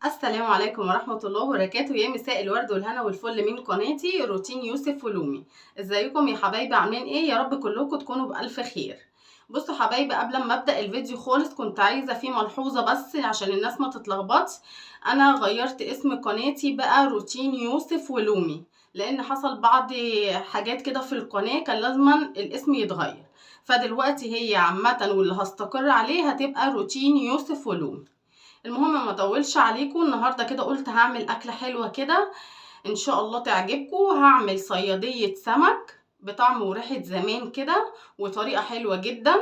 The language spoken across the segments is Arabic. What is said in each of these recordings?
السلام عليكم ورحمة الله وبركاته. يا مساء الورد والهنا والفل من قناتي روتين يوسف ولومي. ازيكم يا حبايبي، عاملين ايه؟ يا رب كلكم تكونوا بألف خير. بصوا حبايبي، قبل ما ابدأ الفيديو خالص كنت عايزة فيه ملحوظة بس عشان الناس ما تتلخبطش. انا غيرت اسم قناتي بقى روتين يوسف ولومي، لان حصل بعض حاجات كده في القناة كان لازما الاسم يتغير. فدلوقتي هي عامة واللي هستقر عليه هتبقى روتين يوسف ولومي. المهم ما اطولش عليكم، النهارده كده قلت هعمل اكله حلوه كده ان شاء الله تعجبكم. هعمل صياديه سمك بطعم وريحه زمان كده وطريقه حلوه جدا،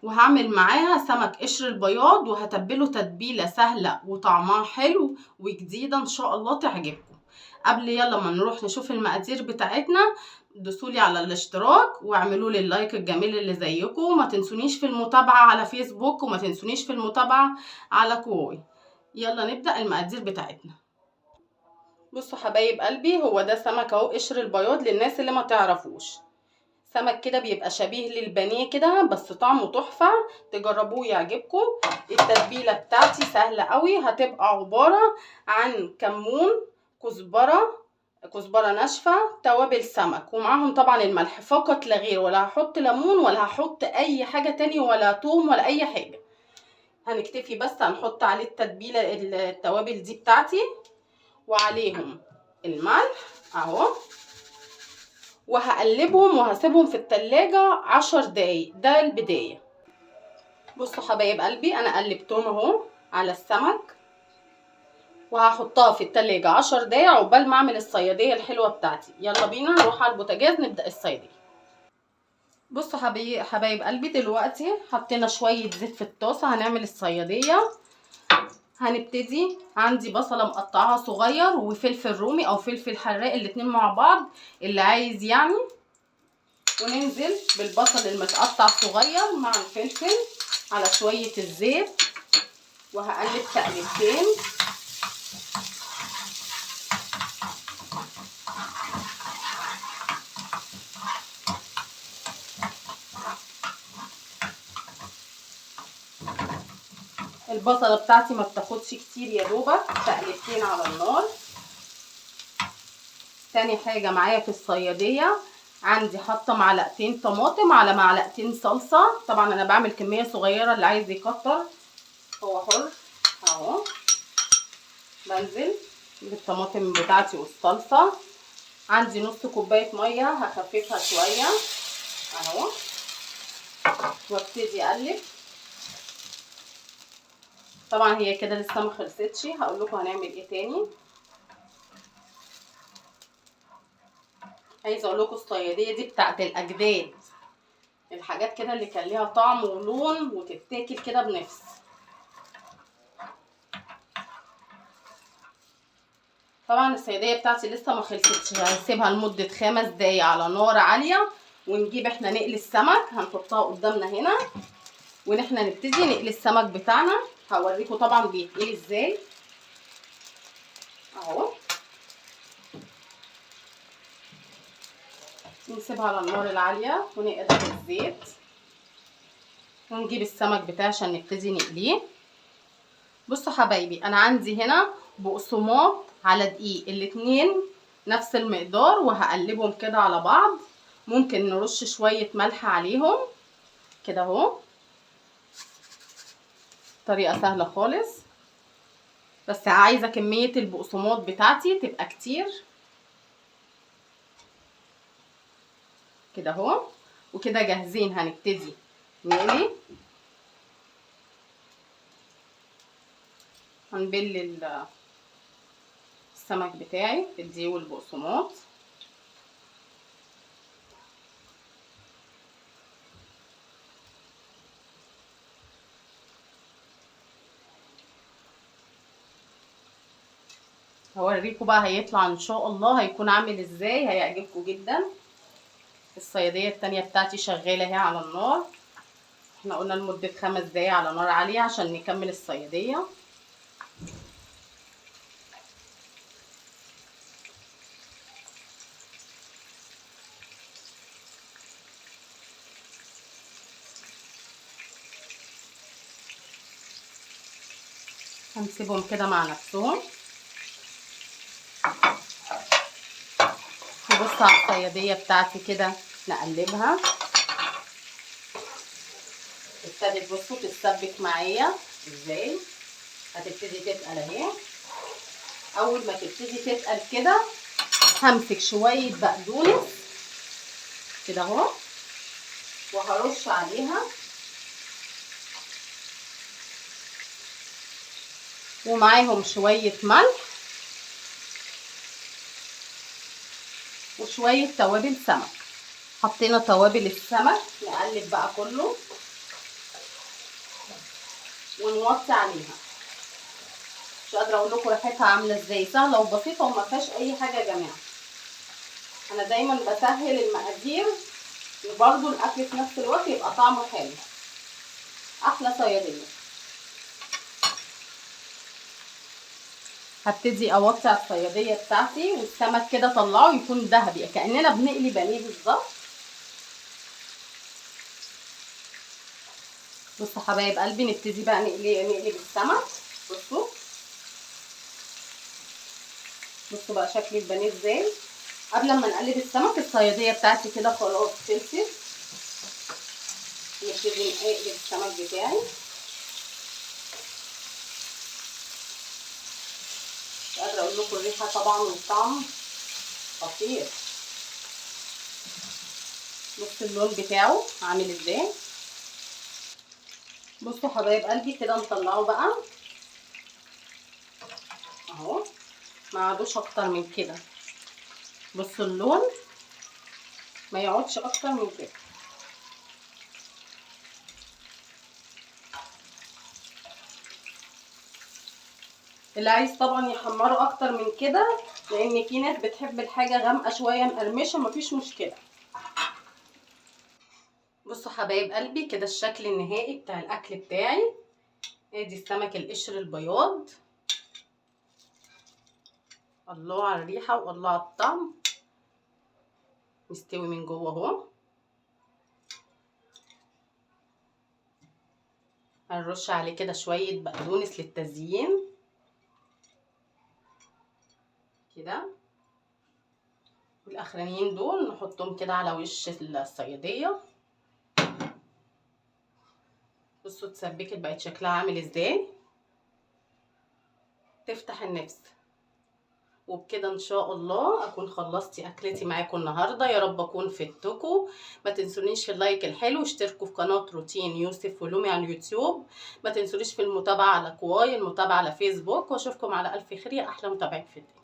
وهعمل معاها سمك قشر البياض وهتبله تتبيله سهله وطعمها حلو وجديده ان شاء الله تعجبكم. يلا ما نروح نشوف المقادير بتاعتنا. دوسولي على الاشتراك واعملوا لي اللايك الجميل اللي زيكم، ما تنسونيش في المتابعه على فيسبوك وما تنسونيش في المتابعه على كوي. يلا نبدأ المقادير بتاعتنا. بصوا حبايب قلبي، هو ده سمك اهو قشر البياض للناس اللي ما تعرفوش. سمك كده بيبقى شبيه للبانيه كده بس طعمه تحفة، تجربوه يعجبكم. التتبيلة بتاعتي سهلة قوي، هتبقى عبارة عن كمون، كزبرة ناشفة، توابل سمك، ومعاهم طبعا الملح فقط لا غير، ولا هحط ليمون ولا هحط اي حاجة تاني ولا توم ولا اي حاجة. هنكتفي بس هنحط عليه التتبيله التوابل دي بتاعتي وعليهم الملح اهو، وهقلبهم وهسيبهم في التلاجة 10 دقايق، ده البداية. بصوا حبايب قلبي، انا قلبتهم اهو على السمك وهحطها في التلاجة 10 دقايق عقبال ما اعمل الصيادية الحلوة بتاعتي. يلا بينا نروح على البوتاجاز نبدأ الصيادية. بصوا حبايب قلبي، دلوقتي حطينا شوية زيت في الطاسة هنعمل الصيادية. هنبتدي، عندي بصلة مقطعها صغير وفلفل رومي او فلفل حراق الاتنين مع بعض اللي عايز يعني، وننزل بالبصل المتقطع صغير مع الفلفل على شوية الزيت وهقلب تقلبتين. البصلة بتاعتي ما بتاخدش كتير، يا دوبك تقلبتين على النار. تاني حاجة معايا في الصيادية، عندي حاطة معلقتين طماطم على معلقتين صلصة. طبعا انا بعمل كمية صغيرة، اللي عايز يكتر هو حر. اهو بنزل بالطماطم بتاعتي والصلصة. عندي نص كوباية مية هخففها شوية اهو، وابتدي اقلب. طبعا هي كده لسه ما خلصتش، هقول لكم هنعمل ايه تاني. عايزه اقول لكم الصياديه دي بتاعت الاجداد، الحاجات كده اللي كان ليها طعم ولون وتتاكل كده بنفس. طبعا الصياديه بتاعتي لسه ما خلصتش، هنسيبها لمده 5 دقايق على نار عاليه، ونجيب احنا نقلي السمك. هنحطها قدامنا هنا ونحنا نبتدي نقلي السمك بتاعنا. هوريكم طبعا بيتقلي ازاي اهو. نسيبها على النار العاليه ونقدر الزيت ونجيب السمك بتاعي عشان نبتدي نقليه. بصوا حبايبي، انا عندي هنا بقسماط على دقيق، الاتنين نفس المقدار، وهقلبهم كده على بعض. ممكن نرش شويه ملح عليهم كده اهو. طريقه سهله خالص، بس عايزه كميه البقسماط بتاعتي تبقى كتير كده اهو. وكده جاهزين، هنبتدي نقلي. هنبل السمك بتاعي في الدقيق والبقسماط. هوريكم بقى هيطلع ان شاء الله هيكون عامل ازاي، هيعجبكم جدا. الصياديه التانية بتاعتي شغاله اهي على النار. احنا قلنا لمده 5 دقايق على نار عاليه عشان نكمل الصياديه. هنسيبهم كده مع نفسهم. نبص على الصيادية بتاعتي كده، نقلبها. ابتدت بصوا تتسبك معايا ازاي، هتبتدي تتقل اهي. اول ما تبتدي تتقل كده همسك شويه بقدونس كده اهو، وهرش عليها، ومعاهم شويه ملح وشويه توابل سمك. حطينا توابل السمك، نقلب بقى كله ونوطي عليها. مش قادره اقول لكم ريحتها عامله ازاي، سهله وبسيطه وما فيهاش اي حاجه يا جماعه. انا دايما بسهل المقادير برضو الاكل في نفس الوقت يبقى طعمه حلو. احلى صياديه. هبتدي اوطي على الصياديه بتاعتي، والسمك كده طلعه يكون ذهبي كاننا بنقلي بانيه بالظبط. بصوا حبايب قلبي، نبتدي بقى نقلب السمك. بصوا بصوا بقى شكل البانيه ازاي. قبل ما نقلب السمك الصياديه بتاعتي كده خلاص خلصت. نبتدي نقلب السمك بتاعي. مش قادره اقول لكم الريحه طبعا والطعم خطير. بصوا اللون بتاعه عامل ازاي. بصوا حبايب قلبي كده نطلعه بقى اهو، ما عادوش اكتر من كده. بصوا اللون ما يقعدش اكتر من كده. اللي عايز طبعا يحمره اكتر من كده، لان في ناس بتحب الحاجه غامقه شويه مقرمشه، مفيش مشكله. بصوا حبايب قلبي كده الشكل النهائي بتاع الاكل بتاعي. ادي السمك القشر البياض، الله على الريحه والله على الطعم، مستوي من جوه اهو. هنرش عليه كده شويه بقدونس للتزيين كده، والاخرانيين دول نحطهم كده على وش الصياديه. بصوا اتسبكت بقت شكلها عامل ازاي، تفتح النفس. وبكده ان شاء الله اكون خلصت اكلتي معاكم النهارده. يا رب اكون فدتكم. ما تنسونيش في اللايك الحلو، اشتركوا في قناه روتين يوسف ولومي على اليوتيوب. ما تنسونيش في المتابعه على كواي، المتابعه على فيسبوك، واشوفكم على الف خير يا احلى متابعين في الدنيا.